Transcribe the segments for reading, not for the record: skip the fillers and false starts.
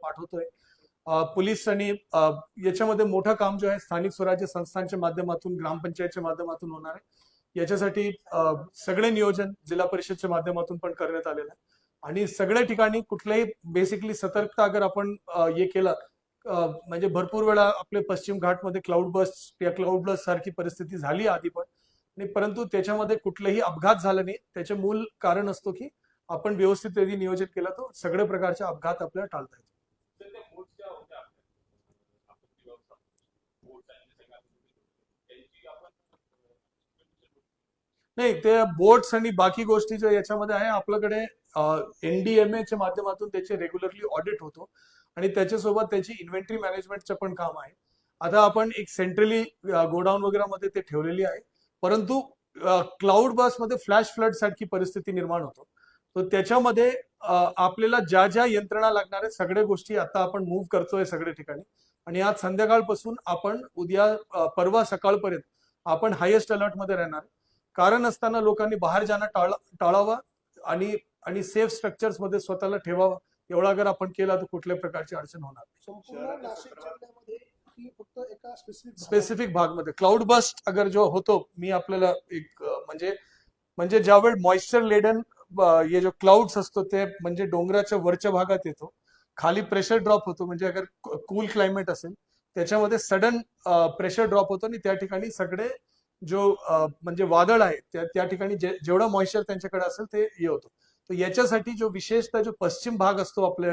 पाठवतोय. Police आणि याच्यामध्ये मोठं काम जो आहे स्थानिक स्वराज्य संस्थांच्या माध्यमातून, ग्रामपंचायतच्या माध्यमातून होणार आहे. याच्यासाठी सगळे नियोजन जिल्हा परिषदच्या माध्यमातून पण करण्यात आलेलं आहे. आणि सगळ्या ठिकाणी कुठल्याही बेसिकली सतर्कता अगर आपण हे केलं, म्हणजे भरपूर वेळा आपले पश्चिम घाटमध्ये क्लाउड बस्ट सारखी परिस्थिती झाली आधी पण, आणि परंतु त्याच्यामध्ये कुठलेही अपघात झाला नाही. त्याचे मूल कारण असतो की आपण व्यवस्थित नियोजन केलं तर सगळ्या प्रकारचे अपघात आपल्याला टाळता येतात. नाही, ते बोट्स आणि बाकी गोष्टी ज्या याच्यामध्ये आहे आपल्याकडे NDMA च्या माध्यमातून त्याचे रेग्युलरली ऑडिट होतो आणि त्याच्यासोबत त्याची इन्व्हेंटरी मॅनेजमेंटचं पण काम आहे. आता आपण एक सेंट्रली गोडाऊन वगैरे मध्ये ते ठेवलेली आहे, परंतु क्लाउड बसमध्ये फ्लॅश फ्लड सारखी परिस्थिती निर्माण होतो. तर त्याच्यामध्ये आपल्याला ज्या ज्या यंत्रणा लागणार आहे सगळ्या गोष्टी आता आपण मूव्ह करतोय सगळ्या ठिकाणी. आणि आज संध्याकाळपासून आपण उद्या परवा सकाळपर्यंत आपण हायेस्ट अलर्ट मध्ये राहणार. कारण असताना लोकांनी बाहेर जाणं टाळावं आणि सेफ स्ट्रक्चर्स मध्ये स्वतःला ठेवावं. एवढा अगर आपण केला तर कुठल्याही प्रकारची अडचण होणार नाही. स्पेसिफिक भागमध्ये क्लाउड बस्ट अगर जो होतो, मी आपल्याला एक म्हणजे ज्यावेळी मॉइश्चर लेडन हे जो क्लाउड्स असतो ते म्हणजे डोंगराच्या वरच्या भागात येतो, खाली प्रेशर ड्रॉप होतो. म्हणजे अगर कूल क्लायमेट असेल त्याच्यामध्ये सडन प्रेशर ड्रॉप होतो आणि त्या ठिकाणी सगळे जो म्हणजे वादळ आहे त्या ठिकाणी जेवढा मॉइश्चर त्यांच्याकडे असेल ते हे होतो. तर याच्यासाठी जो विशेषतः जो पश्चिम भाग असतो आपल्या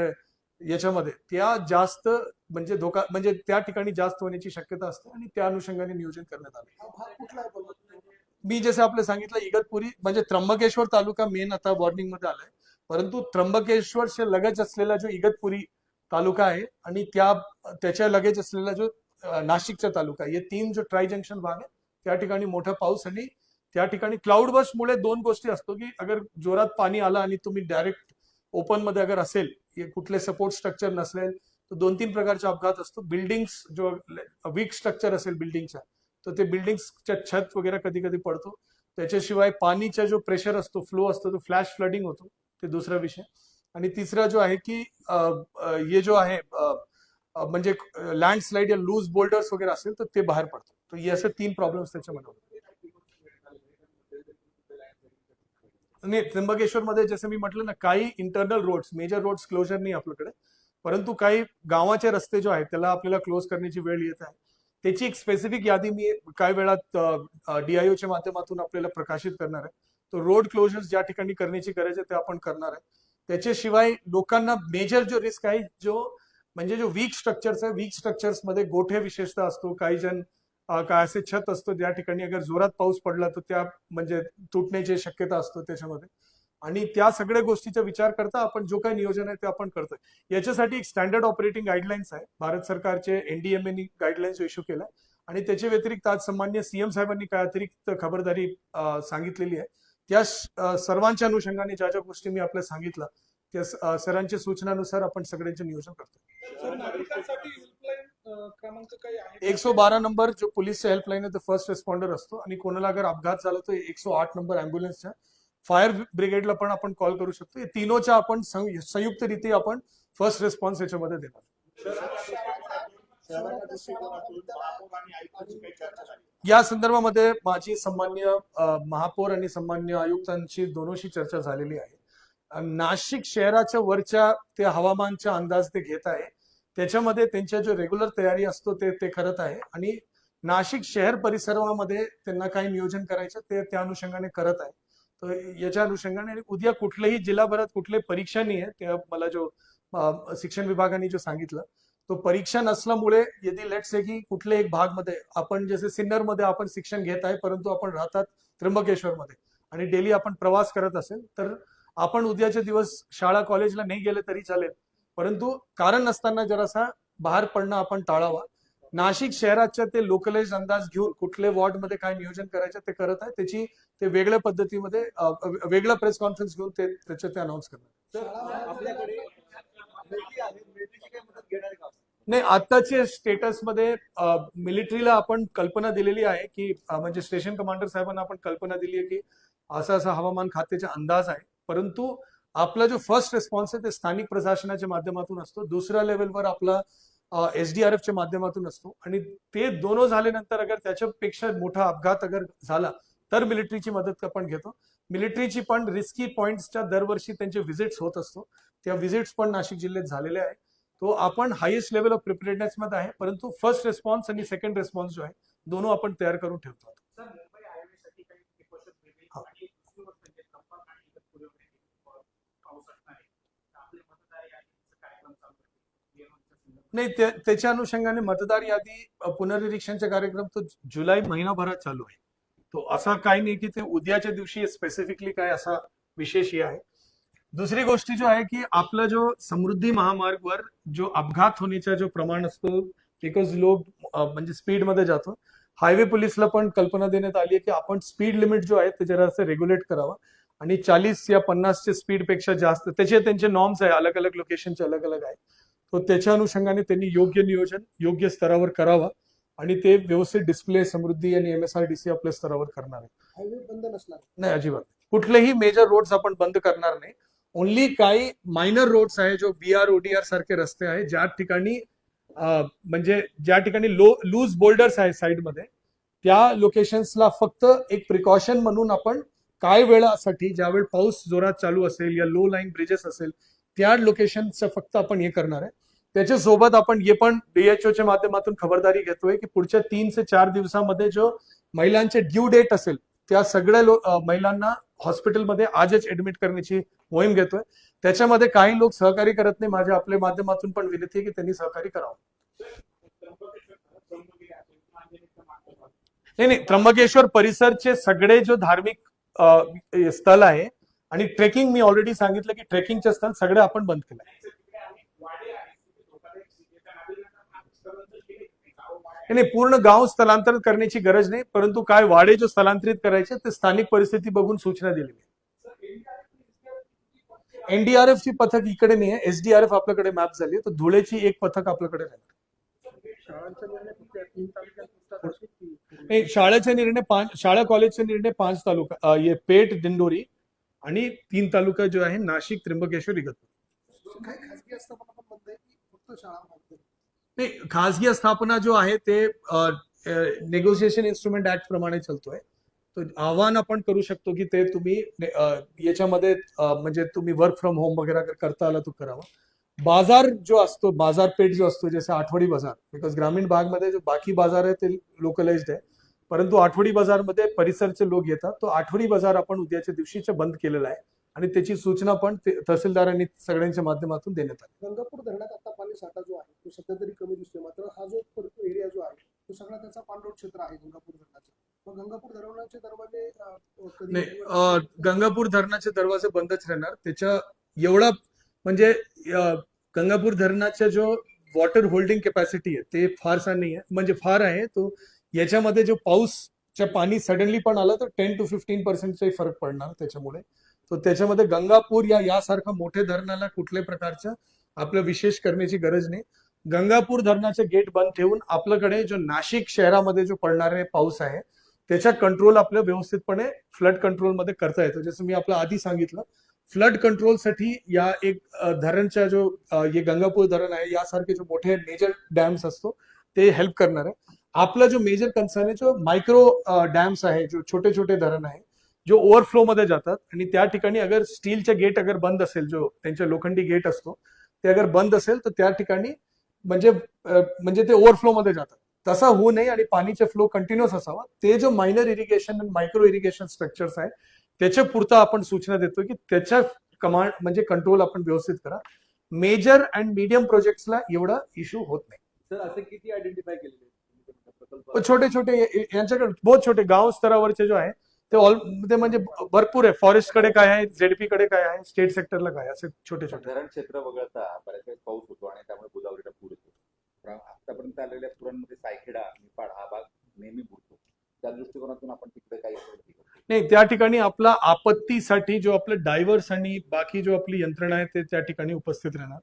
याच्यामध्ये त्या जास्त म्हणजे धोका म्हणजे त्या ठिकाणी जास्त होण्याची शक्यता असते आणि त्या अनुषंगाने नियोजन करण्यात आले. मी जसे आपले सांगितलं इगतपुरी म्हणजे त्र्यंबकेश्वर तालुका मेन आता वॉर्निंग मध्ये आलाय, परंतु त्र्यंबकेश्वरच्या लगेच असलेला जो इगतपुरी तालुका आहे आणि त्याच्या लगेच असलेला जो नाशिकचा तालुका, हे 3 जो ट्राय जंक्शन भाग आहे त्या ठिकाणी मोठा पाऊस आणि त्या ठिकाणी क्लाउड बस्ट मुळे 2 गोष्टी असतो की अगर जोरात पाणी आलं आणि तुम्ही डायरेक्ट ओपन मध्ये अगर असेल, कुठले सपोर्ट स्ट्रक्चर नसेल तर 2-3 प्रकारचे अपघात असतो. बिल्डिंग्स जो वीक स्ट्रक्चर असेल बिल्डिंगच्या तर ते बिल्डिंगच्या छत वगैरे कधी कधी पडतो. त्याच्याशिवाय पाणीचा जो प्रेशर असतो, फ्लो असतो, तो फ्लॅश फ्लडिंग होतो, ते दुसरा विषय. आणि तिसरा जो आहे की हे जो आहे म्हणजे लँडस्लाइड या लूज बोल्डर्स वगैरे असेल तर ते बाहेर पडतो. तर हे असे 3 प्रॉब्लेम्स त्याच्यामध्ये होतात. नाही, त्र्यंबकेश्वर मध्ये जसं मी म्हटलं ना, काही internal roads, major roads closure नाही आपल्याकडे, परंतु काही गावाचे रस्ते जो आहेत त्याला आपल्याला क्लोज करण्याची वेळ येत आहे. त्याची एक स्पेसिफिक यादी मी काही वेळात DIOच्या माध्यमातून आपल्याला प्रकाशित करणार आहे. तो रोड क्लोजर्स ज्या ठिकाणी करण्याची गरज आहे ते आपण करणार आहे. त्याच्याशिवाय लोकांना मेजर जो रिस्क आहे म्हणजे जो वीक स्ट्रक्चर्स आहे, वीक स्ट्रक्चर्स मध्ये गोठे विशेषतः असतो, काही जण काय असे छत असतो ज्या ठिकाणी अगर जोरात पाऊस पडला तर त्या म्हणजे तुटण्याची शक्यता असतो त्याच्यामध्ये. आणि त्या सगळ्या गोष्टीचा विचार करता आपण जो काही नियोजन आहे ते आपण करतोय. याच्यासाठी एक स्टँडर्ड ऑपरेटिंग गाईडलाईन्स आहे, भारत सरकारचे NDMA नी गाईडलाईन्स इश्यू केलाय आणि त्याच्या व्यतिरिक्त आज सन्माननीय CM साहेबांनी काय अतिरिक्त खबरदारी सांगितलेली आहे. त्या सर्वांच्या अनुषंगाने ज्या ज्या गोष्टी मी आपल्याला सांगितलं त्या सरांच्या सूचनानुसार आपण सगळ्यांचे नियोजन करतो. 112 नंबर जो पोलीसचा हेल्पलाईन आहे तो फर्स्ट रिस्पॉन्डर असतो आणि कोणाला अगर अपघात झाला तर 108 नंबर अँब्युलन्सच्या, फायर ब्रिगेडला पण आपण कॉल करू शकतो. या तीनोच्या आपण संयुक्तरित्या आपण फर्स्ट रिस्पॉन्स याच्यामध्ये देणार. या संदर्भामध्ये माझी सन्मान्य महापौर आणि सन्मान्य आयुक्तांची दोनोशी चर्चा झालेली आहे. नाशिक शहराच्या वरच्या ते हवामानचा अंदाज ते घेत आहे, त्याच्यामध्ये त्यांच्या जो रेग्युलर तयारी असतो ते करत आहे आणि नाशिक शहर परिसरामध्ये त्यांना काही नियोजन करायचं ते त्या अनुषंगाने करत आहे. तर याच्या अनुषंगाने आणि उद्या कुठल्याही जिल्हाभरात कुठली परीक्षा नाही आहे, त्या मला जो शिक्षण विभागाने जो सांगितलं तो परीक्षा नसल्यामुळे यदि लेट्स से की कुठल्या एक भागमध्ये आपण जसे सिन्नरमध्ये आपण शिक्षण घेत आहे परंतु आपण राहतात त्र्यंबकेश्वरमध्ये आणि डेली आपण प्रवास करत असेल तर आपण उद्याचे दिवस शाळा कॉलेजला नाही गेले तरी चालेल, परंतु कारण नसताना जरासा बाहेर पडणं आपण टाळावा. नाशिक शहराच्या ते लोकलाइज अंदाज घेऊन कुठले वॉर्डमध्ये काय नियोजन करायचं ते करत आहे. त्याची ते वेगळ्या पद्धतीमध्ये वेगळा प्रेस कॉन्फरन्स घेऊन ते अनाऊन्स करणार. नाही, आताच्या स्टेटसमध्ये मिलिटरीला आपण कल्पना दिलेली आहे की म्हणजे स्टेशन कमांडर साहेबांना आपण कल्पना दिली आहे की असा हवामान खात्याचा अंदाज आहे, परंतु आपला जो फर्स्ट रिस्पॉन्स आहे ते स्थानिक प्रशासनाच्या माध्यमातून असतो, दुसऱ्या लेवलवर आपला SDRFच्या माध्यमातून असतो, आणि ते दोनों झाल्यानंतर अगर त्याच्यापेक्षा मोठा अपघात अगर झाला तर मिलिटरीची मदत आपण घेतो. मिलिटरीची पण रिस्की पॉइंट्सच्या दरवर्षी त्यांचे व्हिजिट्स होत असतो, त्या व्हिजिट्स पण नाशिक जिल्ह्यात झालेले आहे. तो आपण हायेस्ट लेवल ऑफ प्रिपेअर्डनेस मध्ये आहे, परंतु फर्स्ट रिस्पॉन्स आणि सेकंड रिस्पॉन्स जो आहे दोनों आपण तयार करून ठेवतो. नाही, त्याच्या अनुषंगाने मतदार यादी पुनर्निरीक्षणचा कार्यक्रम तो जुलै महिनाभरात चालू आहे. तो असा काही नाही की ते उद्याच्या दिवशी स्पेसिफिकली काय असा विशेष हे आहे. दुसरी गोष्ट जो आहे की आपला जो समृद्धी महामार्गवर जो अपघात होण्याचा जो प्रमाण असतो, बिकॉज लोक म्हणजे स्पीड मध्ये जातो, हायवे पोलीसला पण कल्पना देण्यात आली आहे की आपण स्पीड लिमिट जो आहे ते जरासं रेग्युलेट करावा, आणि 40 या 50 च्या स्पीड पेक्षा जास्त त्यांचे नॉर्म्स आहे, अलग अलग लोकेशनचे अलग अलग आहे. तो त्याच्या अनुषंगाने त्यांनी योग्य नियोजन योग्य स्तरावर करावा, आणि ते व्यवस्थित डिस्प्ले समृद्धी आणि MSRDC आपल्या स्तरावर करणार आहे. हायवे बंद नसणार नाही, अजिबात कुठलेही मेजर रोड्स आपण बंद करणार नाही. ओनली काही मायनर रोड्स आहे, जो BR ODR सारखे रस्ते आहे, ज्या ठिकाणी म्हणजे ज्या ठिकाणी लूज बोल्डर्स आहे साईडमध्ये, त्या लोकेशन्सला फक्त एक प्रिकॉशन म्हणून आपण काय वेळासाठी, ज्यावेळी पाऊस जोरात चालू असेल या लो लाईन ब्रिजेस असेल, त्या लोकेशनचं फक्त आपण हे करणार आहे. त्याच्यासोबत आपण हे पण DHOच्या माध्यमातून खबरदारी घेतोय की पुढच्या 3 ते 4 दिवसामध्ये जो महिलांचे ड्यू डेट असेल त्या सगळ्या महिलांना हॉस्पिटलमध्ये आजच ऍडमिट करण्याची मोहीम घेतोय. त्याच्यामध्ये काही लोक सहकार्य करत नाही, माझ्या आपल्या माध्यमातून पण विनंती आहे की त्यांनी सहकार्य करावं. नाही, त्र्यंबकेश्वर परिसरचे सगळे जो धार्मिक स्थळ आहे आणि ट्रेकिंग, मी ऑलरेडी सांगितलं की ट्रेकिंगचे स्थळ सगळे आपण बंद केलं. नाही, पूर्ण गाव स्थलांतरित करण्याची गरज नाही, परंतु काय वाडे जो स्थलांतरित करायचे ते स्थानिक परिस्थिती बघून सूचना दिलेली आहे. NDRF ची पथक इकडे नाही आहे, SDRF आपल्याकडे मॅप झाली, तर धुळेची एक पथक आपल्याकडे राहणार. शाळेचे निर्णय शाळा कॉलेजचे निर्णय 5 तालुका, पेठ दिंडोरी आणि 3 तालुका जो आहे नाशिक, त्र्यंबकेश्वर, इगतपुर. नाही, खासगी स्थापना जो आहे ते नेगोशिएशन इन्स्ट्रुमेंट ऍक्ट प्रमाणे चालतोय. तो आव्हान आपण करू शकतो की ते तुम्ही याच्यामध्ये म्हणजे तुम्ही वर्क फ्रॉम होम वगैरे करता आला तो करावा. बाजार जो असतो, बाजारपेठ जो असतो, जसे आठवडी बाजार, बिकॉज ग्रामीण भागमध्ये जो बाकी बाजार आहे ते लोकलाइज्ड आहे, परंतु आठवडी बाजारमध्ये परिसरचे लोक येतात. तो आठवडी बाजार आपण उद्याच्या दिवशीच बंद केलेला आहे, आणि त्याची सूचना पण तहसीलदारांनी सगळ्यांच्या माध्यमातून देण्यात आली. गंगापूर धरणात आता पाणी साठा जो आहे तो सध्या तरी कमी दिसतोय, मात्र हा जो एरिया जो आहे तो सगळा त्याचा पाणलोट क्षेत्र आहे गंगापूर धरणाचा. मग गंगापूर धरणाचे दरवाजे नाही, गंगापूर धरणाचे दरवाजे बंदच राहणार. त्याच्या एवढा म्हणजे गंगापूर धरणाचा जो वॉटर होल्डिंग कॅपॅसिटी आहे ते फारसा नाही आहे, म्हणजे फार आहे. तो याच्यामध्ये जो पाऊसच्या पाणी सडनली पण आलं तर 10 to 15% फरक पडणार त्याच्यामुळे. तो त्याच्यामध्ये गंगापूर यासारखा मोठे धरणाला कुठल्याही प्रकारचं आपलं विशेष करण्याची गरज नाही. गंगापूर धरणाचे गेट बंद ठेवून आपल्याकडे जो नाशिक शहरामध्ये जो पडणारे पाऊस आहे त्याचा कंट्रोल आपल्या व्यवस्थितपणे फ्लड कंट्रोलमध्ये करता येतो. जसं मी आपलं आधी सांगितलं, फ्लड कंट्रोलसाठी या एक धरणच्या जो हे गंगापूर धरण आहे यासारखे जो मोठे मेजर डॅम्स असतो ते हेल्प करणार आहे. आपला जो मेजर कन्सर्न आहे जो मायक्रो डॅम्स आहे, जो छोटे छोटे धरण आहे जो ओव्हरफ्लो मध्ये जातात, आणि त्या ठिकाणी अगर स्टीलचे गेट अगर बंद असेल, जो त्यांचा लोखंडी गेट असतो ते अगर बंद असेल तर त्या ठिकाणी म्हणजे ते ओव्हरफ्लो मध्ये जातात. तसा होऊ नये आणि पाणीचा फ्लो कंटिन्युअस असावा. ते जो मायनर इरिगेशन आणि मायक्रो इरिगेशन स्ट्रक्चर्स आहे त्याच्या पुरता आपण सूचना देतो की त्याच्या कमांड म्हणजे कंट्रोल आपण व्यवस्थित करा. मेजर अँड मीडियम प्रोजेक्ट्सला एवढा इश्यू होत नाही. सर, असे किती आयडेंटिफाय केलेले छोटे छोटे यांच्याकडे बहुत छोटे गाव स्तरावरचे जो आहे ते म्हणजे भरपूर आहे. फॉरेस्ट कडे काय आहे, ZP कडे काय आहे, स्टेट सेक्टरला काय, असे छोटे छोटे. धरण क्षेत्र वगळता बऱ्याच वेळेस पाऊस होतो आणि त्यामुळे गोदावरीला पूर येतो. आतापर्यंत आलेल्या पुरांमध्ये सायखेडा, निफाड हा भाग नेहमी बुडतो. त्या दृष्टिकोनातून आपण तिकडे काही नाही, त्या ठिकाणी आपला आपत्तीसाठी जो आपलं डायव्हर्स आणि बाकी जो आपली यंत्रणा आहे ते त्या ठिकाणी उपस्थित राहणार.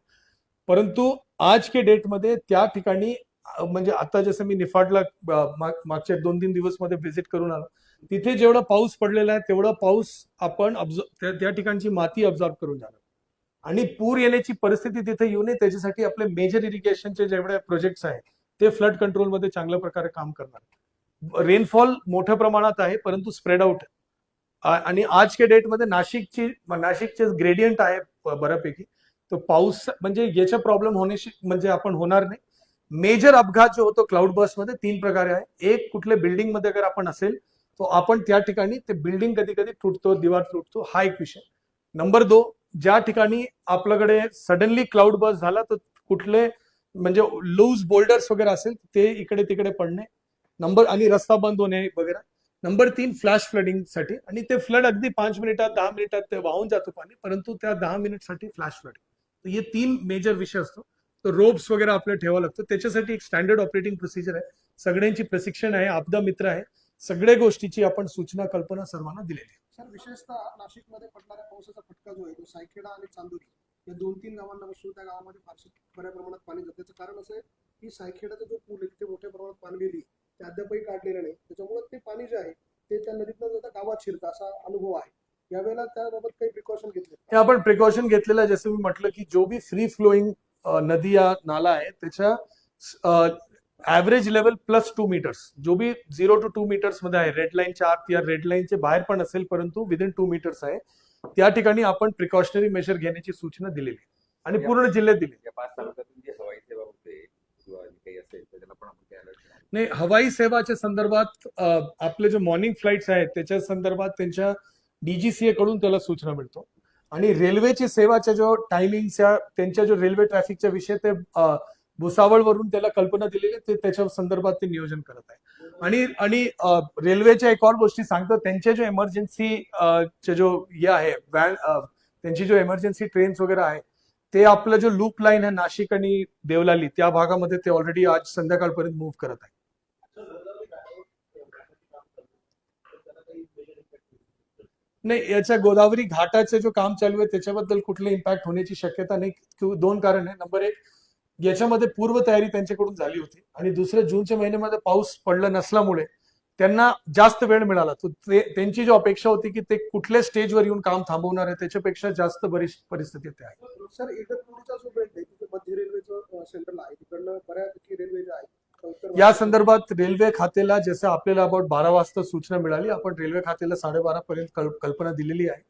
परंतु आज के डेटमध्ये त्या ठिकाणी म्हणजे आता जसं मी निफाडला मागच्या 2-3 दिवस मध्ये व्हिजिट करून आलो, तिथे जेवढा पाऊस पडलेला आहे तेवढा पाऊस आपण त्या ठिकाणची माती ऑब्झर्व करून जाणार. आणि पूर येण्याची परिस्थिती तिथे येऊ नये त्याच्यासाठी आपले मेजर इरिगेशनचे जेवढे प्रोजेक्ट्स आहेत ते फ्लड कंट्रोलमध्ये चांगल्या प्रकारे काम करणार. रेनफॉल मोठ्या प्रमाणात आहे परंतु स्प्रेड आउट आणि आज के डेट मध्ये नाशिकचे ग्रेडियंट आहे बऱ्यापैकी, तो पाऊस म्हणजे याचा प्रॉब्लेम होण्याशी म्हणजे आपण होणार नाही. मेजर अपघात जो होतो क्लाउड बर्स्ट मध्ये 3 प्रकारे आहे. एक, कुठल्या बिल्डिंग मध्ये अगर आपण असेल तो आपण त्या ठिकाणी ते बिल्डिंग कधी कधी तुटतो, दिवार तुटतो, हा एक विषय. नंबर 2, ज्या ठिकाणी आपल्याकडे सडनली क्लाउड बर्स्ट झाला तर कुठले म्हणजे लूज बोल्डर्स वगैरे असेल ते इकडे तिकडे पडणे, आणि रस्ता बंद होणे वगैरे. नंबर 3, फ्लॅश फ्लडिंग साठी, आणि ते फ्लड अगदी 5 मिनिटात 10 मिनिटात ते वाहून जातो पाणी, परंतु त्या 10 मिनिटसाठी फ्लॅश फ्लडिंग. तर हे 3 मेजर विषय असतो. तर रोप्स वगैरे आपल्याला ठेवावं लागतं. त्याच्यासाठी एक स्टँडर्ड ऑपरेटिंग प्रोसिजर आहे, सगळ्यांची प्रशिक्षण आहे, आपदा मित्र आहे, सगळ्या गोष्टीची आपण सूचना कल्पना सर्वांना दिलेली आहे. सर, विशेषतः नाशिकमध्ये पडणाऱ्या पावसाचा फटका जो आहे तो सायखेडा आणि चांदोरी या 2-3 गावांना बसून त्या गावामध्ये फारसे बऱ्या प्रमाणात पाणी जातं. त्याचं कारण असं आहे की सायखेडाचा जो पूल आहे तिथे मोठ्या प्रमाणात पाणी गेली ते अद्यापही काढलेलं नाही. त्याच्यामुळे ते पाणी जे आहे ते त्या नदीतनं जाता गावात शिरतं असा अनुभव आहे. यावेळेला त्याबाबत काही प्रिकॉशन घेतले? हे आपण प्रिकॉशन घेतलेलं आहे. जसं मी म्हटलं की जो भी फ्री फ्लोईंग नदी या नाला आहे त्याच्या ऍव्हरेज लेवल +2 मीटर्स, जो भी 0 to 2 मीटर्स मध्ये आहे, रेड लाईनच्या आत या रेड लाईनच्या बाहेर पण असेल परंतु विदिन 2 मीटर्स आहे, त्या ठिकाणी आपण प्रिकॉशनरी मेजर घेण्याची सूचना दिलेली आणि पूर्ण जिल्ह्यात दिली. या 5 तालुक्यातून जी हवाई सेवा होते किंवा काही असेल तर त्याला पण आपण काही अलर्ट नाही, हवाई सेवाच्या संदर्भात आपले जे मॉर्निंग फ्लाईट्स आहेत त्याच्या संदर्भात त्यांच्या DGCA कडून त्याला सूचना मिळतो. आणि रेल्वेची सेवाच्या जो टायमिंगच्या त्यांच्या जो रेल्वे ट्रॅफिकच्या विषय ते भुसावळवरून त्याला कल्पना दिलेली ते त्याच्या संदर्भात ते नियोजन करत आहे. आणि रेल्वेच्या एक और गोष्टी सांगतो, त्यांचे जो इमर्जन्सी जो हे आहे त्यांची जो इमर्जन्सी ट्रेन्स वगैरे आहे ते आपलं जो लूप लाईन आहे नाशिक आणि देवलाली त्या भागामध्ये ते ऑलरेडी आज संध्याकाळपर्यंत मूव्ह करत आहे. नाही, याच्या गोदावरी घाटाचे जो काम चालू आहे त्याच्याबद्दल कुठले इम्पॅक्ट होण्याची शक्यता नाही. 2 कारण आहे. नंबर 1, याच्यामध्ये पूर्व तयारी त्यांच्याकडून झाली होती आणि दुसरं, जूनच्या महिन्यामध्ये पाऊस पडला नसल्यामुळे त्यांना जास्त वेळ मिळाला. तो त्यांची जो अपेक्षा होती की ते कुठल्या स्टेजवर येऊन काम थांबवणार आहे त्याच्यापेक्षा जास्त बरीच परिस्थिती ते आहे. सर, इगतपुरीचा जो बेल्ट आहे तिथे मध्य रेल्वेचं सेंट्रल आहे, तिकडनं बऱ्यापैकी रेल्वे जे आहे या संदर्भात रेल्वे खात्याला जसं आपल्याला अबाउट 12 वाजता सूचना मिळाली, आपण रेल्वे खात्याला 12:30 पर्यंत कल्पना दिलेली आहे.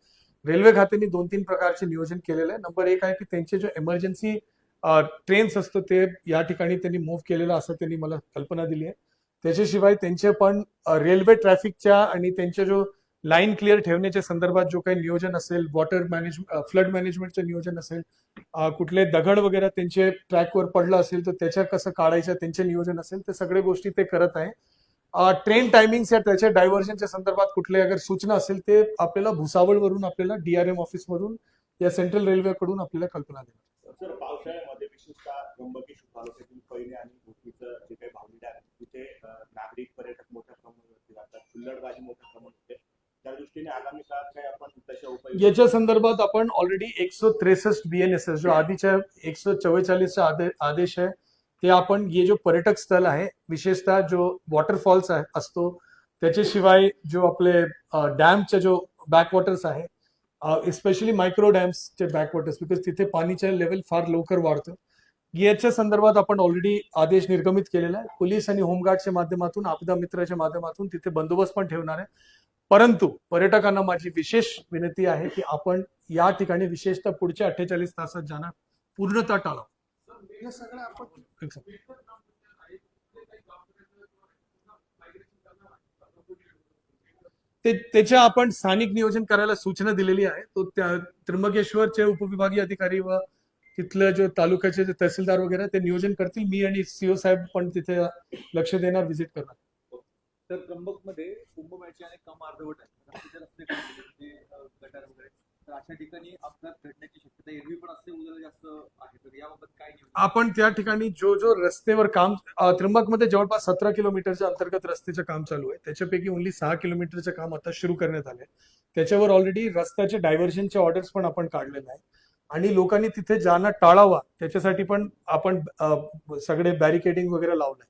रेल्वे खात्याने 2-3 प्रकारचे नियोजन केलेलं आहे. नंबर 1 आहे की त्यांचे जो इमर्जन्सी ट्रेन्स असतो ते या ठिकाणी त्यांनी मूव्ह केलेलं असं त्यांनी मला कल्पना दिली आहे. त्याच्याशिवाय त्यांचे पण रेल्वे ट्रॅफिकच्या आणि त्यांचे जो लाईन क्लिअर ठेवण्याच्या संदर्भात जो काही नियोजन असेल, वॉटर मॅनेजमेंट, फ्लड मॅनेजमेंटचं नियोजन असेल, कुठले दगड वगैरे त्यांचे ट्रॅकवर पडलं असेल तर त्याच्या कसं काढायचं त्यांचे नियोजन असेल, ते सगळे गोष्टी ते करत आहे. ट्रेन टायमिंग्स या त्याच्या डायव्हर्जनच्या संदर्भात कुठले अगर सूचना असेल ते आपल्याला भुसावळवरून आपल्याला DRM ऑफिसमधून या सेंट्रल रेल्वेकडून आपल्याला कल्पना देणार. सर, पावसाळ्यामध्ये विशेषतः त्र्यंबकेश्वर तालुक्यातील पैठण आणि भोसरीचं जे काही भावंड आहे तिथे नागरिक पर्यटक मोठ्या प्रमाणावरती जातात, हुल्लडबाजी मोठ्या प्रमाणात होते. त्या दृष्टीने आगामी काळात काही आपण तशा उपाय याच्या संदर्भात आपण ऑलरेडी 163 BNSS जो आधीच्या 144चा आदेश आहे ते आपण ये जो पर्यटक स्थळ आहे, विशेषतः जो वॉटरफॉल्स असतो, त्याच्याशिवाय जो आपले डॅमचे जो बॅकवॉटर्स आहे, स्पेशली मायक्रो डॅम्सचे बॅकवॉटर्स, बिकॉज तिथे पाणीचे लेवल फार लवकर वाढतं, याच्या संदर्भात आपण ऑलरेडी आदेश निर्गमित केलेला आहे. पोलीस आणि होमगार्डच्या माध्यमातून, आपदा मित्राच्या माध्यमातून तिथे बंदोबस्त पण ठेवणार आहे. परंतु पर्यटकांना माझी विशेष विनंती आहे की आपण या ठिकाणी विशेषतः पुढच्या 48 तासात जाणं पूर्णतः टाळावं. हे सगळं आपण त्याच्या आपण स्थानिक नियोजन करायला सूचना दिलेली आहे. तो त्या त्र्यंबकेश्वरचे उपविभागीय अधिकारी व तिथलं जो तालुक्याचे जे तहसीलदार वगैरे ते नियोजन करतील. मी आणि CO साहेब पण तिथे लक्ष देणार, व्हिजिट करणार. तर त्र्यंबकमध्ये कुंभमेळ्याचे अनेक काम अर्धवट आहेत, रस्ते गटार वगैरे, तर अशा ठिकाणी अपघात घडण्याची शक्यता एरवी पण असते, उद्या जास्त आहे. तर याबाबत काय आपण त्या ठिकाणी जो रस्त्यावर काम, त्र्यंबकमध्ये जवळपास 17 किलोमीटरच्या अंतर्गत रस्त्याचं काम चालू आहे. त्याच्यापैकी ओन्ली 6 किलोमीटरचं काम आता सुरू करण्यात आलंय. त्याच्यावर ऑलरेडी रस्त्याचे डायव्हर्जनचे ऑर्डर्स पण आपण काढलेले आहे आणि लोकांनी तिथे जाणं टाळावा त्याच्यासाठी पण आपण सगळे बॅरिकेडिंग वगैरे लावलंय.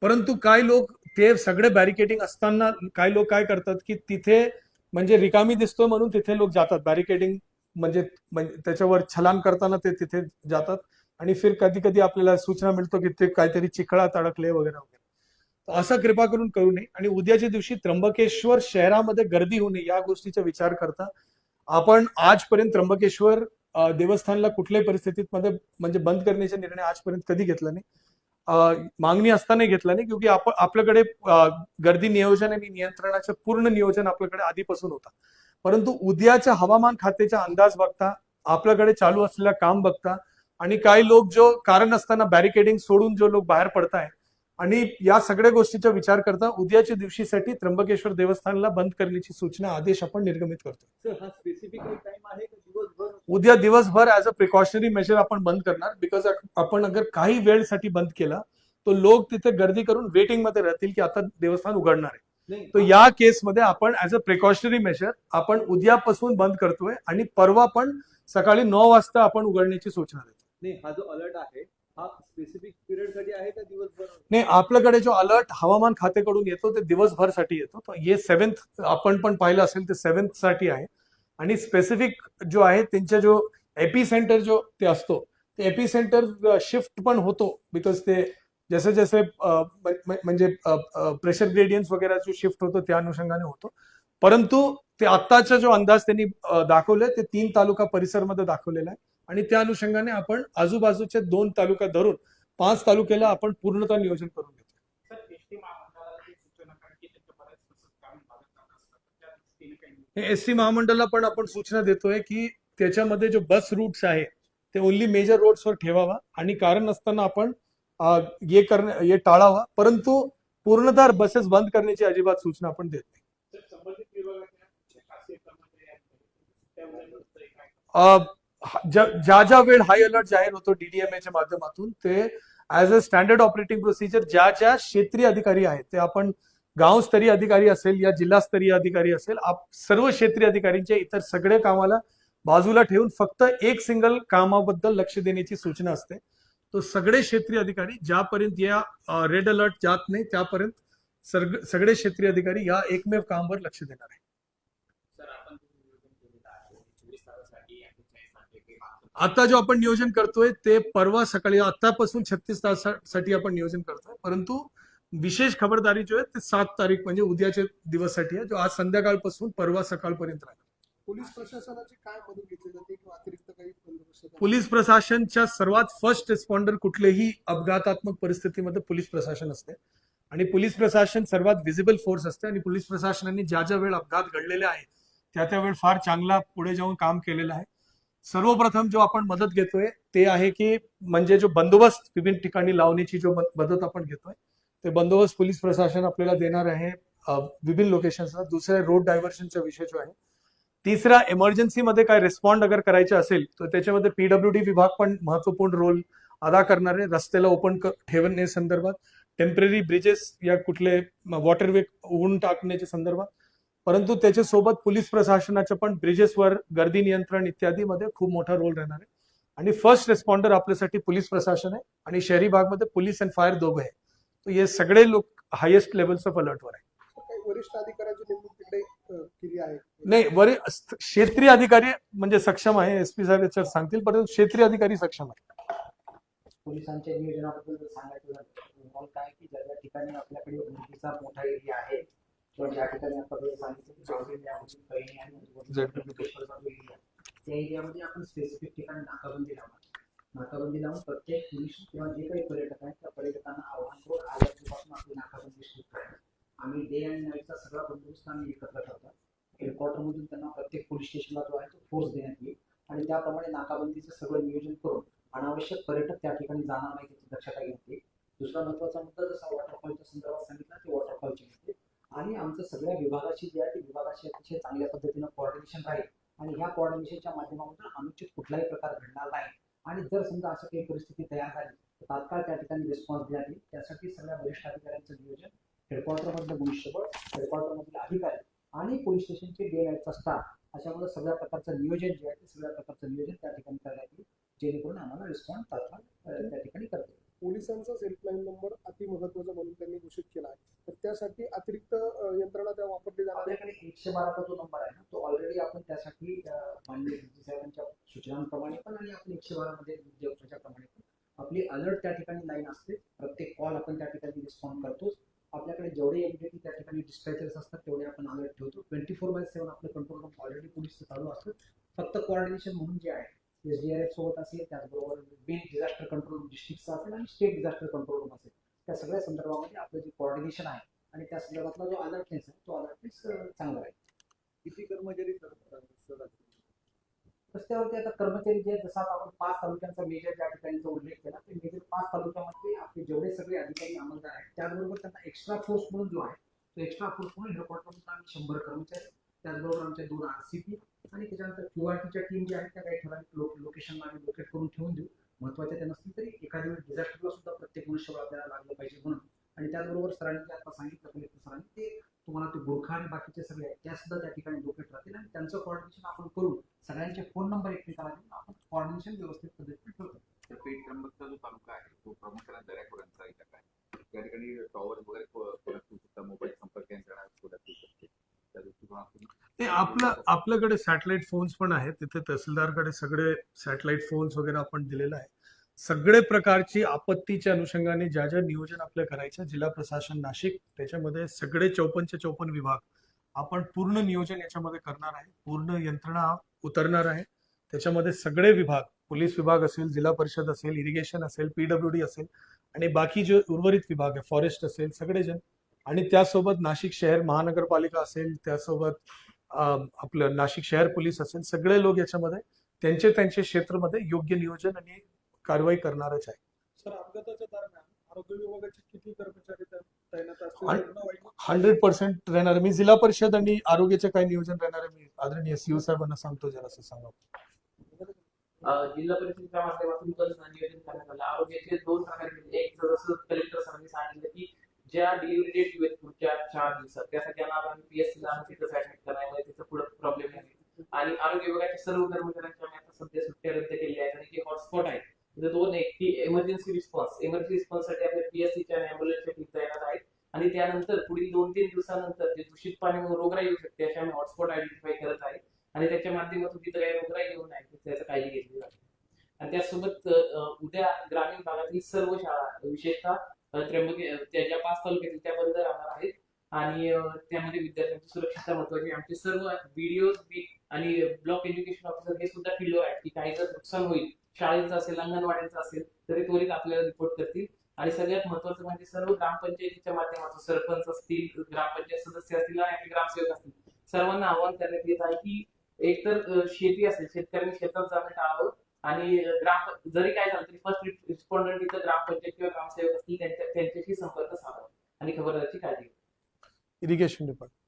परंतु काय लोक ते सगळे बॅरिकेडिंग असताना काय लोक काय करतात की तिथे म्हणजे रिकामी दिसतो म्हणून तिथे लोक जातात, बॅरिकेडिंग म्हणजे त्याच्यावर छलान करताना ते तिथे जातात आणि फिर कधी कधी आपल्याला सूचना मिळतो की ते काहीतरी चिखळात अडकले वगैरे वगैरे. तर असं कृपा करून करू नये आणि उद्याच्या दिवशी त्र्यंबकेश्वर शहरामध्ये गर्दी होऊ नये या गोष्टीचा विचार करता आपण आजपर्यंत त्र्यंबकेश्वर देवस्थानला कुठल्याही परिस्थितीत मध्ये म्हणजे बंद करण्याचा निर्णय आजपर्यंत कधी घेतला नाही. मागणी असताना घेतला नाही क्योंकि आपण आपल्याकडे गर्दी नियोजन आणि नियंत्रणाचं पूर्ण नियोजन आपल्याकडे आधीपासून होता. परंतु उद्याच्या हवामान खात्याचा अंदाज बघता आपल्याकडे चालू असलेलं काम बघता आणि काही लोक जो कारण असताना बॅरिकेडिंग सोडून जो लोक बाहेर पडताय आणि या सगळ्या गोष्टीचा विचार करता उद्याच्या दिवशीसाठी त्र्यंबकेश्वर देवस्थानला बंद करण्याची सूचना आदेश आपण निर्गमित करतो. सर हा स्पेसिफिक टाइम आहे का दिवसभर? उद्या दिवसभर ॲज अ प्रिकॉशनरी मेजर आपण बंद करणार बिकॉज आपण अगर काही वेळसाठी बंद केला तो लोक तिथे गर्दी करून वेटिंग मध्ये राहतील की आता देवस्थान उघडणार आहे. नाही तो या केसमध्ये आपण ऍज अ प्रिकॉशनरी मेजर आपण उद्यापासून बंद करतोय आणि परवा पण सकाळी 9 वाजता आपण उघडण्याची सूचना देतो. नाही, हा जो अलर्ट आहे हा स्पेसिफिक पिरियड साठी आहे का दिवसभर? नाही, आपल्याकडे जो अलर्ट हवामान खात्याकडून येतो ते दिवसभरसाठी येतो. तो हे 7th आपण पण पाहिलं असेल ते 7th साठी आहे आणि स्पेसिफिक जो आहे त्यांच्या जो एपी सेंटर जो ते असतो ते एपी सेंटर शिफ्ट पण होतो बिकॉज ते जसे जसे म्हणजे प्रेशर ग्रेडियन्स वगैरे जो शिफ्ट होतो त्या अनुषंगाने होतो. परंतु ते आत्ताचा जो अंदाज त्यांनी दाखवले ते 3 तालुका परिसरमध्ये दाखवलेला आहे आणि त्या अनुषंगाने आपण आजूबाजूचे 2 तालुका धरून 5 तालुक्याला आपण पूर्णतः नियोजन करून घेतो. एसटी महामंडळाला पण आपण सूचना देतोय की त्याच्यामध्ये जो बस रूट्स आहे ते ओनली मेजर रोड्सवर ठेवावा आणि कारण असताना आपण हे टाळावा. परंतु पूर्णतः बसेस बंद करण्याची अजिबात सूचना आपण देत नाही. ज्या ज्या वेळ हाय अलर्ट जाहीर होतो डीडीएमएच्या माध्यमातून ते as a standard operating procedure ज्या ज्या क्षेत्रीय अधिकारी आहेत ते आपण गावस्तरीय अधिकारी असेल या जिल्हास्तरीय अधिकारी असेल सर्व क्षेत्रीय अधिकारींच्या इतर सगळ्या कामाला बाजूला ठेवून फक्त एक सिंगल कामाबद्दल लक्ष देण्याची सूचना असते. तो सगळे क्षेत्रीय अधिकारी ज्यापर्यंत या रेड अलर्ट जात नाही त्यापर्यंत सगळे क्षेत्रीय अधिकारी या एकमेव कामावर लक्ष देणार आहे. आता जो आपण नियोजन करतोय ते परवा सकाळी आतापासून 36 तासासाठी आपण नियोजन करतोय. परंतु विशेष खबरदारी जो आहे ते 7 तारीख म्हणजे उद्याच्या दिवससाठी आहे जो आज संध्याकाळपासून परवा सकाळपर्यंत राहील. पोलीस प्रशासनाची काय मदत घेतली जाते किंवा अतिरिक्त काही बंदोबस्त? पोलीस प्रशासनच्या सर्वात फर्स्ट रिस्पॉन्डर कुठल्याही अपघातात्मक परिस्थितीमध्ये पोलीस प्रशासन असते आणि पोलीस प्रशासन सर्वात व्हिजिबल फोर्स असते आणि पोलीस प्रशासनाने ज्या ज्या वेळ अपघात घडलेले आहे त्या वेळ फार चांगला पुढे जाऊन काम केलेलं आहे. सर्वप्रथम जो आपण मदत घेतोय ते आहे की म्हणजे जो बंदोबस्त विभिन्न ठिकाणी लावण्याची जो मदत आपण घेतोय ते बंदोबस्त पोलीस प्रशासन आपल्याला देणार आहे विभिन्न लोकेशन्सला. दुसरा रोड डायव्हर्शनचा विषय जो आहे. तिसरा इमर्जन्सीमध्ये काय रिस्पॉन्ड अगर करायचे असेल तर त्याच्यामध्ये पीडब्ल्यूडी विभाग पण महत्वपूर्ण रोल अदा करणार आहे. रस्त्याला ओपन ठेवण्यासंदर्भात टेम्पररी ब्रिजेस या कुठले वॉटरवे उघडून टाकण्याच्या संदर्भात. परंतु त्याच्यासोबत पोलीस प्रशासनाच्या पण ब्रिजेसवर गर्दी नियंत्रण इत्यादीमध्ये खूप मोठा रोल राहणार आहे आणि फर्स्ट रिस्पॉन्डर आपल्यासाठी पोलीस प्रशासन आहे आणि शहरी भागमध्ये पोलीस अँड फायर दोघं आहे. तो हे सगळे लोक हायेस्ट लेवल्स ऑफ अलर्टवर आहे. काही वरिष्ठ अधिकाऱ्यांची नेमणूक तिकडे केली आहे? नाही, क्षेत्रीय अधिकारी म्हणजे सक्षम आहे. एसपी साहेब याच्यावर सांगतील परंतु क्षेत्रीय अधिकारी सक्षम आहे. पोलिसांच्या नियोजनाबद्दल जर सांगायचं झालं काय की ज्या ठिकाणी आपल्याकडे उंचीचा मोठा एरिया आहे किंवा ज्या ठिकाणी आपल्याकडे त्या एरियामध्ये आपण स्पेसिफिक ठिकाणी नाकाबंदी लावणार. नाकाबंदी लावून प्रत्येक पोलीस किंवा जे काही पर्यटक आहेत त्या पर्यटकांना आव्हान करून आल्यापासून आपली नाकाबंदी सुरू करतो. आम्ही डे आणि नाईटचा सगळा बंदोबस्त आम्ही एकत्र ठेवतो. हेडक्वार्टरमधून त्यांना प्रत्येक पोलीस स्टेशनला जो आहे तो फोर्स देण्यात येईल आणि त्याप्रमाणे नाकाबंदीचं सगळं नियोजन करून अनावश्यक पर्यटक त्या ठिकाणी जाणार नाही याची दक्षता घेतली. दुसरा महत्वाचा मुद्दा जसा वॉटरफॉलच्या संदर्भात सांगितला ते वॉटरफॉलची घेतली आणि आमचं सगळ्या विभागाची जी आहे ती विभागाची अतिशय चांगल्या पद्धतीनं कोऑर्डिनेशन राहील आणि ह्या कोऑर्डिनेशनच्या माध्यमातून अनुचित कुठलाही प्रकार घडणार नाही आणि जर समजा असं काही परिस्थिती तयार झाली तर तात्काळ त्या ठिकाणी रिस्पॉन्स देण्यात येईल. त्यासाठी सगळ्या वरिष्ठ अधिकाऱ्यांचं नियोजन हेडक्वार्टरमधलं मनुष्यबळ, हेडक्वार्टरमधील अधिकारी आणि पोलीस स्टेशनचे डे नाईटचा स्टाफ अशामध्ये सगळ्या प्रकारचं नियोजन जे आहे ते सगळ्या प्रकारचं नियोजन त्या ठिकाणी करण्यात येईल जेणेकरून आम्हाला रिस्पॉन्स तात्काळ त्या ठिकाणी करता येईल. पोलिसांचाच हेल्पलाईन नंबर अति महत्वाचा म्हणून त्यांनी घोषित केला आहे. तर त्यासाठी अतिरिक्त यंत्रणा त्या वापरली जाणार आहे. आपल्याकडे 112चा जो नंबर आहे ना तो ऑलरेडी आपण त्यासाठी माननीय डीजी साहेबांच्या सूचनांप्रमाणे पण आणि आपण 112 मध्ये त्याच्याप्रमाणे पण आपली अलर्ट त्या ठिकाणी लाईन असते. प्रत्येक कॉल आपण त्या ठिकाणी रिस्पॉन्ड करतोच. आपल्याकडे जेवढे एमडीटी त्या ठिकाणी डिस्पॅचर्स असतात तेवढे आपण अलर्ट ठेवतो. 24/7 आपलं कंट्रोल रूम ऑलरेडी पोलीसचं चालू असतं. फक्त कोऑर्डिनेशन म्हणून जे आहे SDRF सोबत असेल, त्याचबरोबर बिन डिझास्टर कंट्रोल रूम डिस्ट्रिक्टचा असेल आणि स्टेट डिझास्टर कंट्रोल रूम असेल, त्या सगळ्या संदर्भामध्ये आपलं जे कोऑर्डिनेशन आहे आणि त्या संदर्भातला जो अलर्टनेस आहे तो अलर्टनेस चांगला आहे. किती कर्मचारी सर रस्त्यावरती आता कर्मचारी जे जसं आता आपण 5 तालुक्यांचा मेजर ज्या ठिकाणीचा उल्लेख केला ते मेजर 5 तालुक्यामध्ये आपले जेवढे सगळे अधिकारी अंमलदार आहेत त्याचबरोबर त्यांना एक्स्ट्रा फोर्स म्हणून जो आहे तो एक्स्ट्रा फोर्स म्हणून हेडक्वार्टरमध्ये आम्ही 100 कर्मचारी, त्याचबरोबर आमच्या 2 RCP आणि त्याच्यानंतर QRTच्या टीम ज्या आहेत त्या काही ठराविक लोकेशनला आम्ही लोकेट करून ठेवून देऊ. महत्वाच्या त्या नसतील तरी एखाद्या वेळी डिझास्टरला सुद्धा प्रत्येक मनुष्यबळ आपल्याला लागलं पाहिजे म्हणून. आणि त्याचबरोबर सरांनी जे आता सांगितलं कलेक्टर सरांनी ते तुम्हाला ते गोरखा आणि बाकीचे सगळे आहेत त्या सुद्धा त्या ठिकाणी लोकेट राहतील आणि त्यांचं कोऑर्डिनेशन आपण करून सगळ्यांचे फोन नंबर एकमेकाला देऊन आपण कोऑर्डिनेशन व्यवस्थित पद्धतीने ठेवतो. तर पेठ त्र्यंबकचा जो तालुका आहे तो प्रामुख्याने दर्याखोऱ्यांचा इलाका आहे. त्या ठिकाणी टॉवर वगैरे कोल्हापूर सुद्धा मोबाईल संपर्क यंत्रणा कोल्हापूर शकते. त्या दृष्टिकोनातून आपल्याकडे सॅटेलाइट फोन्स पण आहेत. तिथे तहसीलदारकडे सगळे सॅटेलाइट फोन्स वगैरे आपण दिलेला आहे. सगळे प्रकारची आपत्तीच्या अनुषंगाने ज्या ज्या नियोजन आपल्या करायचं जिल्हा प्रशासन नाशिक त्याच्यामध्ये सगळे 54चे 54 विभाग आपण पूर्ण नियोजन याच्यामध्ये करणार आहे. पूर्ण यंत्रणा उतरणार आहे. त्याच्यामध्ये सगळे विभाग, पोलीस विभाग असेल, जिल्हा परिषद असेल, इरिगेशन असेल, PWD असेल आणि बाकी जे उर्वरित विभाग आहे, फॉरेस्ट असेल, सगळेजण आणि त्यासोबत नाशिक शहर महानगरपालिका असेल, त्यासोबत आपलं नाशिक शहर पोलीस असेल, सगळे लोक याच्यामध्ये त्यांच्या क्षेत्रामध्ये योग्य नियोजन आणि कारवाई करणारच आहे. सर, अपघाताच्या दरम्यान आरोग्य विभागाचे किती कर्मचारी तैनात असतील? 100% राहणार. मी जिल्हा परिषद आणि आरोग्याचे काय नियोजन राहणार आहे मी आदरणीय सीओ साहेबांना सांगतो जरा असं सांगा. जिल्हा परिषदेच्या माध्यमातून पण नियोजन करण्यात आलं. आरोग्याचे 2 प्रकार म्हणजे एक जसं कलेक्टर सरांनी सांगितलं की ज्या डिलिव्हरी डेट आहेत पुढच्या 4 दिवसात त्यासाठी आम्ही PSC ला तिथं ऍडमिट करण्यामुळे तिथं पुढे प्रॉब्लेम नाही. आणि आरोग्य विभागाच्या सर्व कर्मचाऱ्यांच्या आम्ही आता सध्या सुट्ट्या रद्द केल्या आहेत आणि जे हॉटस्पॉट आहे तिथे 2 एक की इमर्जन्सी रिस्पॉन्ससाठी आपल्या PSCच्या आणि ॲम्ब्युलन्सच्या टीम तैनात आहेत. आणि त्यानंतर पुढील 2-3 दिवसानंतर जे दूषित पाण्यामुळे रोगराई येऊ शकते अशा आम्ही हॉटस्पॉट आयडेंटिफाय करत आहे आणि त्याच्या माध्यमातून तिथं काही रोगराई येऊ नये त्याची काळजी घेतली जाते. आणि त्यासोबत उद्या ग्रामीण भागातील सर्व शाळा विशेषतः ज्या 5 तालुक्यातील त्या बंद राहणार आहेत आणि त्यामध्ये विद्यार्थ्यांची सुरक्षितता महत्वाची. आमचे सर्व व्हिडिओ आणि ब्लॉक एज्युकेशन ऑफिसर हे सुद्धा फील्डवर आहेत की काही जर नुकसान होईल शाळेचं असेल, अंगणवाड्यांचं असेल तरी त्वरित आपल्याला रिपोर्ट करतील. आणि सगळ्यात महत्वाचं म्हणजे सर्व ग्रामपंचायतीच्या माध्यमातून सरपंच असतील, ग्रामपंचायत सदस्य असतील आणि आपले ग्रामसेवक असतील सर्वांना आवाहन करण्यात येत आहे की एकतर शेती असेल शेतकऱ्यांनी शेतात जाणं टाळावं आणि जरी काय झालं तरी फर्स्ट रिस्पॉन्डंट इथं ग्रामपंचायत किंवा ग्रामसेवक असतील त्यांच्याशी संपर्क साधावा आणि खबरदारीची काळजी घ्यावी. इरिगेशन डिपार्टमेंट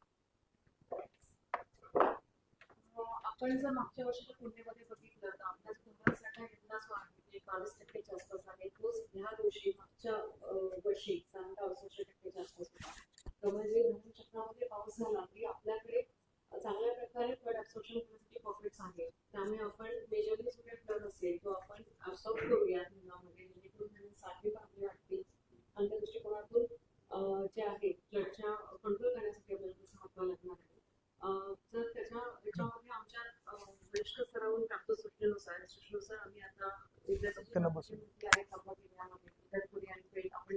आपण जर मागच्या वर्षीच्या तुलनेमध्ये बघितलं तर आपल्या डोंगरासाठी यंदाच वाढ 22% आसपास आहे. तोच ह्या वर्षी मागच्या वर्षी 68% आसपास होता. त्यामुळे जे धरणचक्रामध्ये पाऊस झाला की आपल्याकडे चांगल्या प्रकारे फ्लड ऍब्सॉर्प्शन करण्यासाठी पॉकेट्स आहेत. त्यामुळे आपण मेजरली सगळे फ्लड असेल तो आपण ऍब्सॉर्ब करूया धरणामध्ये जेणेकरून साठे बांधले वाटतील. आणि त्या दृष्टिकोनातून जे आहे फ्लडच्या कंट्रोल करण्यासाठी आपल्याला कसं हातवा लागणार आहे. तर त्याच्यामध्ये आमच्या वरिष्ठ स्तरावरून प्राप्त सूचनेनुसार आम्ही आता आपण जे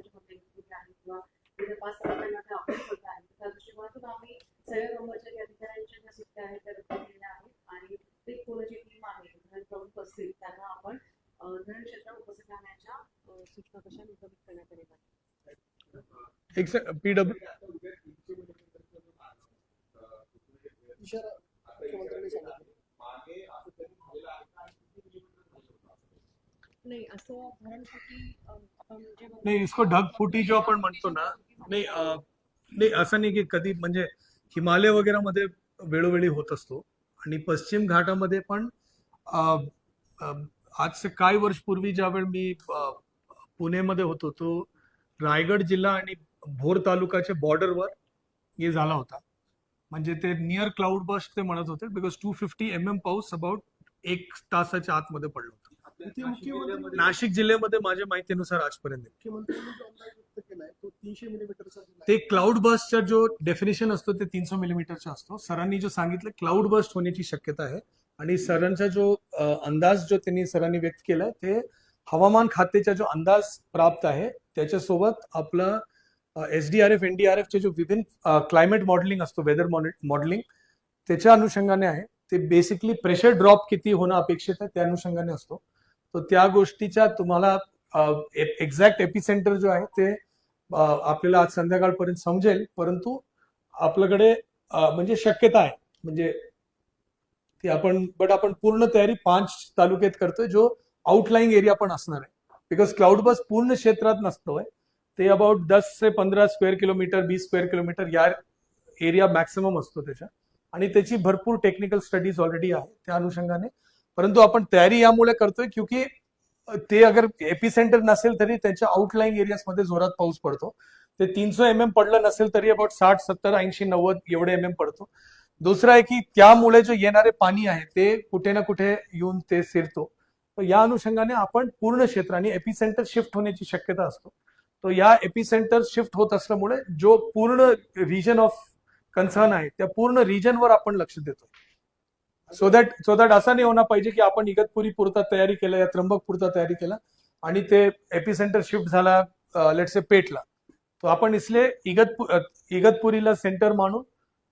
कंप्लेंट आहे किंवा तिथे 5 तारखेला आपण होत आहे त्या दृष्टिकोनातून आम्ही सगळ्या कर्मचारी अधिकाऱ्यांच्या ज्या सुट्ट्या आहेत त्या रद्द केलेल्या आहेत आणि ते कोणाची टीम आहे धरण प्रमुख असतील त्यांना आपण धरण क्षेत्रात उपस्थित राहण्याच्या सूचना कशा निर्गमित करण्यात आलेल्या आहेत. इशारा मुख्यमंत्र्यांनी सांगितलं. नाही असं धरणफुटी आपण जे नाही इसको ढगफुटी जो आपण म्हणतो ना नाही असं नाही की कधी म्हणजे हिमालय वगैरे मध्ये वेळोवेळी होत असतो आणि पश्चिम घाटामध्ये पण आज से काही वर्ष पूर्वी ज्यावेळी मी पुणेमध्ये होतो तो रायगड जिल्हा आणि भोर तालुक्याच्या बॉर्डरवर हे झाला होता. म्हणजे ते नियर क्लाउड बस्ट ते म्हणत होते बिकॉज 250 mm पाऊस अबाउट 1 तासाच्या आतमध्ये पडला होता. इथे मुख्यमंत्री नाशिक जिल्ह्यामध्ये माझ्या माहितीनुसार आजपर्यंत मुख्यमंत्र्यांनी जो अंदाज व्यक्त केलाय तो 300 मिलीमीटरचा दिलाय. ते क्लाउड बर्स्टचा जो डेफिनेशन असतो ते 300 मिलीमीटरचा असतो. सरांनी जो सांगितलं क्लाउड बर्स्ट होण्याची शक्यता आहे आणि सरांचा जो अंदाज जो त्यांनी सरांनी व्यक्त केलाय ते हवामान खात्याचा जो अंदाज प्राप्त आहे त्याच्यासोबत आपलं SDRF NDRF चे जो विभिन्न क्लायमेट मॉडेलिंग असतो वेदर मॉडेलिंग त्याच्या अनुषंगाने आहे. ते बेसिकली प्रेशर ड्रॉप किती होणं अपेक्षित आहे त्या अनुषंगाने असतो. तर त्या गोष्टीच्या तुम्हाला एक्झॅक्ट एपिसेंटर जो आहे ते आपल्याला आज संध्याकाळपर्यंत समजेल. परंतु आपल्याकडे म्हणजे शक्यता आहे म्हणजे ती आपण पूर्ण तयारी 5 तालुक्यात करतोय जो आउटलाईंग एरिया पण असणार आहे. बिकॉज क्लाउड बस पूर्ण क्षेत्रात नसतोय. ते about 10 say 15 square kilometre 20 square kilometre या एरिया मॅक्सिमम असतो त्याच्या आणि त्याची भरपूर टेक्निकल स्टडीज ऑलरेडी आहे त्या अनुषंगाने. परंतु आपण तयारी यामुळे करतोय क्योंकि ते अगर एपिसेंटर नसेल तरी त्याच्या आउटलाईंग एरियाजमध्ये जोरात पाऊस पडतो. ते 300 mm पडलं नसेल तरी अबाउट 60 70 80 90 एवढे MM पडतो. दुसरं आहे की त्यामुळे जो येणारे पाणी आहे ते कुठे ना कुठे येऊन ते शिरतो. तर या अनुषंगाने आपण पूर्ण क्षेत्राने एपिसेंटर शिफ्ट होण्याची शक्यता असतो. तो या एपिसेंटर शिफ्ट होत असल्यामुळे जो पूर्ण रिजन ऑफ कन्सर्न आहे त्या पूर्ण रिजनवर आपण लक्ष देतो. सो दॅट असं नाही होणार पाहिजे की आपण इगतपुरी पुरता तयारी केलं या त्र्यंबक पुरता तयारी केला आणि ते एपिसेंटर शिफ्ट झाला लेट्स से पेटला. तो आपण इसलिए इगतपुरीला सेंटर मानून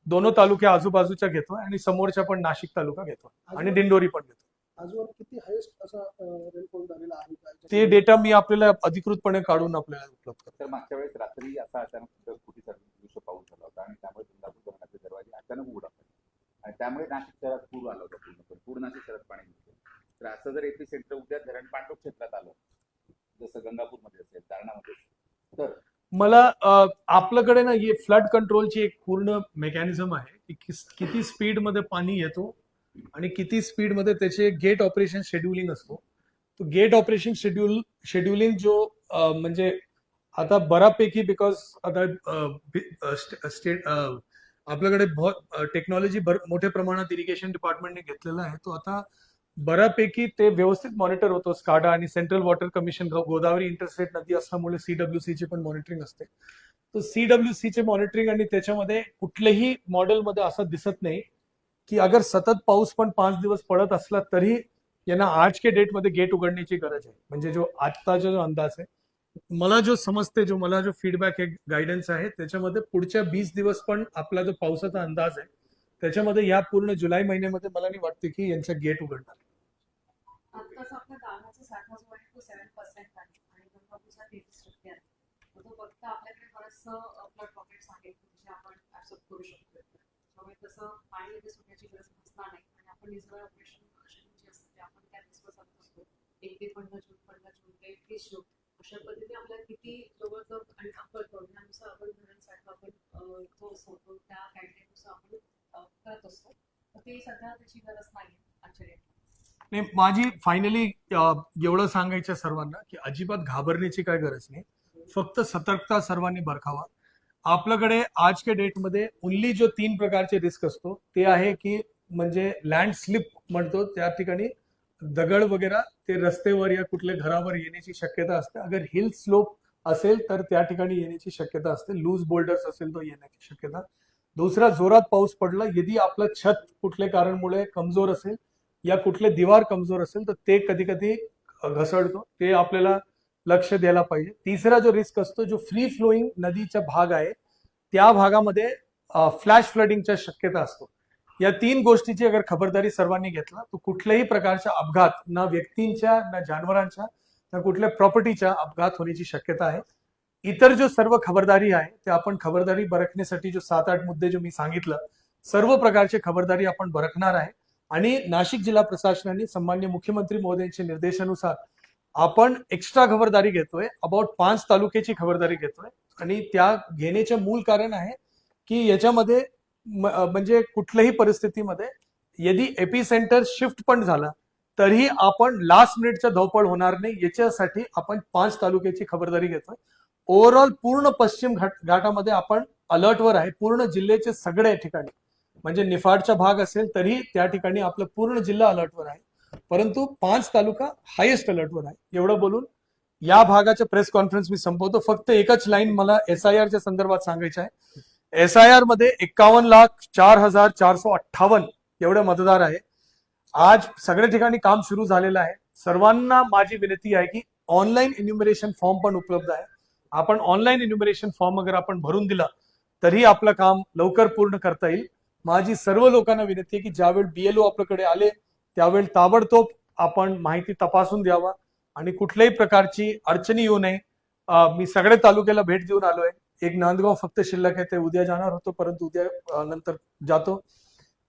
दोनों तालुके आजूबाजूच्या घेतो आणि समोरच्या पण नाशिक तालुका घेतो आणि दिंडोरी पण घेतो. आजवर किती हायेस्ट असा रेनफॉल झालेला आहे का? ते डेटा मी आपल्याला अधिकृतपणे काढून आपल्याला उपलब्ध करतो. तर मागच्या वेळेस रात्री असा अचानक कोटी दिवस पाऊस झाला होता आणि त्यामुळे इंदापूर धरणाचे दरवाजे अचानक उघडा आणि त्यामुळे नाशिक शहरात पूर आला होता. पूर्ण नाशिक शहरात पाणी निघतं. तर असं जर एपिसेंटर उद्या धरण पांडव क्षेत्रात आलं जसं गंगापूरमध्ये असेल दारणामध्ये असेल तर मला आपल्याकडे ना ही फ्लड कंट्रोलची एक पूर्ण मेकॅनिझम आहे की किती स्पीडमध्ये पाणी येतो आणि किती स्पीडमध्ये त्याचे गेट ऑपरेशन शेड्युलिंग असतो. तो गेट ऑपरेशन शेड्युलिंग जो म्हणजे आता बऱ्यापैकी बिकॉज आता स्टेट आपल्याकडे टेक्नॉलॉजी मोठ्या प्रमाणात इरिगेशन डिपार्टमेंटने घेतलेला आहे. तो आता बऱ्यापैकी ते व्यवस्थित मॉनिटर होतो. स्काडा आणि central water commission Godavari interstate नदी असल्यामुळे CWC ची पण मॉनिटरिंग असते. तर CWC चे मॉनिटरिंग आणि त्याच्यामध्ये कुठल्याही मॉडेलमध्ये असं दिसत नाही की अगर सतत पाऊस पण 5 दिवस पडत असला तरी यांना आज के डेटमध्ये गेट उघडण्याची गरज आहे. म्हणजे जो आजचा जो अंदाज आहे मला जो समजते मला जो फीडबॅक आहे गायडन्स आहे त्याच्यामध्ये पुढच्या 20 दिवस पण आपला जो पावसाचा अंदाज आहे त्याच्यामध्ये या पूर्ण जुलै महिन्यामध्ये मला नाही वाटते की यांचा गेट उघडणार. आत्ताच आपल्या दाण्याचा साठा जो आहे तो 7% आहे आणि गंगापूरचा 33% आहे. तो फक्त आपल्याकडे बरंचसं फ्लड पॉकेट्स आहेत जे आपण ऍक्सेप्ट करू शकतो. त्यामुळे तसं पाणी इथे सुटण्याची गरज नसणार नाही आणि आपण रिझर्व ऑपरेशन जे असतं ते आपण त्या दिवसावर चालत असतो. 1 ते 15 जून 15 जून ते 30 जून अशा पद्धतीने आपल्याला किती जवळजवळ आणि आपण त्यानुसार आपण धरण साठा आपण जो सोडतो त्या गाईडलाईननुसार आपण करत असतो. तर ते सध्या त्याची गरज नाही आजच्या डेटला. नाही माझी फायनली एवढं सांगायचं सर्वांना की अजिबात घाबरण्याची काय गरज नाही. फक्त सतर्कता सर्वांनी बरखावा. आपल्याकडे आज के डेटमध्ये ओनली जो 3 प्रकारचे रिस्क असतो ते आहे की म्हणजे लँड स्लिप म्हणतो त्या ठिकाणी दगड वगैरे ते रस्त्यावर या कुठल्या घरावर येण्याची शक्यता असते. अगर हिल स्लोप असेल तर त्या ठिकाणी येण्याची शक्यता असते. लूज बोल्डर्स असेल तर येण्याची शक्यता. दुसरा जोरात पाऊस पडला यदि आपलं छत कुठल्या कारणमुळे कमजोर असेल या कुठले दिवार कमजोर असेल तर ते कधी कधी घसरतो. ते आपल्याला लक्ष द्यायला पाहिजे. तिसरा जो रिस्क असतो जो फ्री फ्लोईंग नदीचा भाग आहे त्या भागामध्ये फ्लॅश फ्लडिंगच्या शक्यता असतो. या 3 गोष्टीची अगर खबरदारी सर्वांनी घेतला तर कुठल्याही प्रकारचा अपघात ना व्यक्तींच्या ना जानवरांच्या ना कुठल्या प्रॉपर्टीच्या अपघात होण्याची शक्यता आहे. इतर जो सर्व खबरदारी आहे ते आपण खबरदारी बरखण्यासाठी जो 7-8 मुद्दे जो मी सांगितलं सर्व प्रकारचे खबरदारी आपण बरखणार आहे. आणि नाशिक जिल्हा प्रशासनाने सन्माननीय मुख्यमंत्री महोदयांच्या निर्देशानुसार आपण एक्स्ट्रा खबरदारी घेतोय. अबाउट 5 तालुक्याची खबरदारी घेतोय आणि त्या घेण्याचे मूळ कारण आहे की याच्यामध्ये म्हणजे कुठल्याही परिस्थितीमध्ये यदि एपिसेंटर शिफ्ट पण झाला तरीही आपण लास्ट मिनिटचा धावपळ होणार नाही याच्यासाठी आपण 5 तालुक्याची खबरदारी घेतोय. ओव्हरऑल पूर्ण पश्चिम घाटामध्ये आपण अलर्टवर आहे. पूर्ण जिल्ह्याचे सगळे ठिकाणी म्हणजे निफाडचा भाग असेल तरी त्या ठिकाणी आपलं पूर्ण जिल्हा अलर्टवर आहे. परंतु 5 तालुका हायेस्ट अलर्टवर आहे. एवढं बोलून या भागाच्या प्रेस कॉन्फरन्स मी संपवतो. फक्त एकच लाईन मला SIR च्या संदर्भात सांगायचं आहे. SIR मध्ये 51,04,458 एवढे मतदार आहे. आज सगळ्या ठिकाणी काम सुरू झालेलं आहे. सर्वांना माझी विनंती आहे की ऑनलाईन इन्युमरेशन फॉर्म पण उपलब्ध आहे. आपण ऑनलाईन इन्युमरेशन फॉर्म अगर आपण भरून दिला तरी आपलं काम लवकर पूर्ण करता येईल. माझी सर्व लोकांना विनंती आहे की ज्यावेळी BLO आपल्याकडे आले त्यावेळी ताबडतोब आपण माहिती तपासून द्यावा आणि कुठल्याही प्रकारची अडचणी येऊ नये. मी सगळ्या तालुक्याला भेट देऊन आलोय. एक नांदगाव फक्त शिल्लक आहे, ते उद्या जाणार होतो परंतु उद्या नंतर जातो.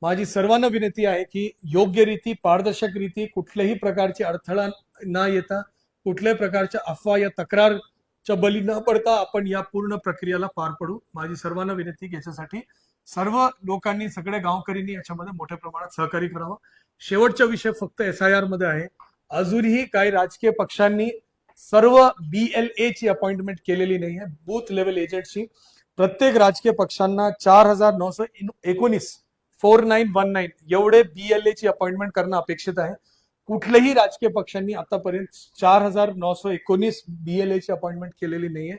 माझी सर्वांना विनंती आहे की योग्य रीती, पारदर्शक रीती, कुठल्याही प्रकारची अडथळा न येता, कुठल्याही प्रकारच्या अफवा या तक्रारच्या बळी न पडता आपण या पूर्ण प्रक्रियेला पार पडू. माझी सर्वांना विनंती की याच्यासाठी सर्व लोकांनी, सगळ्या गावकऱ्यांनी याच्यामध्ये मोठ्या प्रमाणात सहकार्य करावं. शेवटचा विषय फक्त SIR मध्ये आहे. अजूनही काही राजकीय पक्षांनी सर्व BLA ची अपॉइंटमेंट केलेली नाही आहे. बूथ लेवल एजंटची प्रत्येक राजकीय पक्षांना 4,919 एवढे BLA ची अपॉइंटमेंट करणं अपेक्षित आहे. कुठल्याही राजकीय पक्षांनी आतापर्यंत 4,919 BLA ची अपॉइंटमेंट केलेली नाहीये.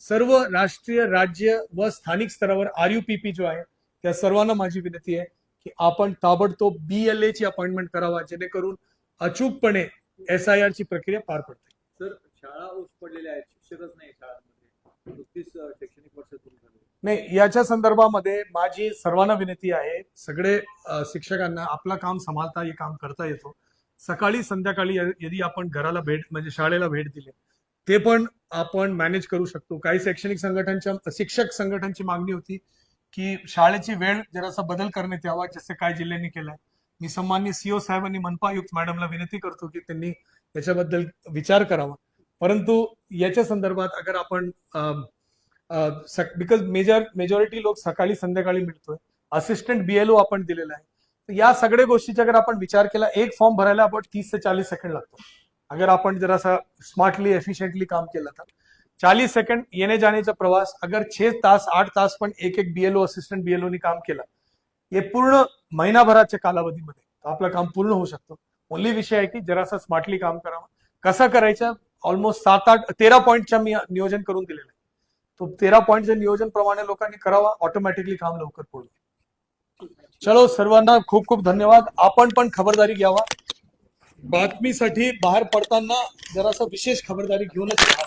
सर्व राष्ट्रीय, राज्य व स्थानिक स्तरावर RUPP जो आहे त्या सर्वांना माझी विनंती आहे की आपण ताबडतोब BLA ची अपॉइंटमेंट करावा, जेणेकरून अचूकपणे SIR ची प्रक्रिया पार पडते. सर, शाळा ओस पडलेल्या आहेत, शिक्षकच नाही शाळांमध्ये. 36 शैक्षणिक वर्ष सुरू झाले. नाही, याच्या संदर्भामध्ये माझी सर्वांना विनंती आहे, सगळे शिक्षकांना आपलं काम सांभाळता हे काम करता येतो. सकाळी संध्याकाळी यदि आपण घराला भेट म्हणजे शाळेला भेट दिली ते पण आपण मॅनेज करू शकतो. काही शैक्षणिक संघटनांच्या, शिक्षक संघटनांची मागणी होती की शाळेची वेळ जरासा बदल करण्यात यावा, जसे काही जिल्ह्यांनी केलाय. मी सन्माननीय CO साहेब आणि मनपा आयुक्त मॅडमला विनंती करतो की त्यांनी याच्याबद्दल विचार करावा. परंतु याच्या संदर्भात अगर आपण बिकॉज मेजॉरिटी लोक सकाळी संध्याकाळी मिळतोय, असिस्टंट BLO आपण दिलेला आहे. तर या सगळ्या गोष्टीचा अगर आपण विचार केला, एक फॉर्म भरायला आपण 30 ते 40 सेकंड लागतो. अगर आपण जरासा स्मार्टली, एफिशियंटली काम केलं तर 40 सेकंड येणे जाण्याचा प्रवास, अगर 6 तास 8 तास पण एक BLO, असिस्टंट BLO नी काम केलं, हे पूर्ण महिनाभराच्या कालावधीमध्ये आपलं काम पूर्ण होऊ शकतं. ओनली विषय आहे की जरासा स्मार्टली काम करावं. कसं करायचं, ऑलमोस्ट 13 पॉईंटच्या मी नियोजन करून दिलेलं आहे. तो 13 पॉईंटच्या नियोजन प्रमाणे लोकांनी करावा, ऑटोमॅटिकली काम लवकर पूर्ण. चलो, सर्वांना खूप खूप धन्यवाद. आपण पण खबरदारी घ्यावा. बातमीसाठी बाहेर पडताना जरासा विशेष खबरदारी घेऊनच राहा.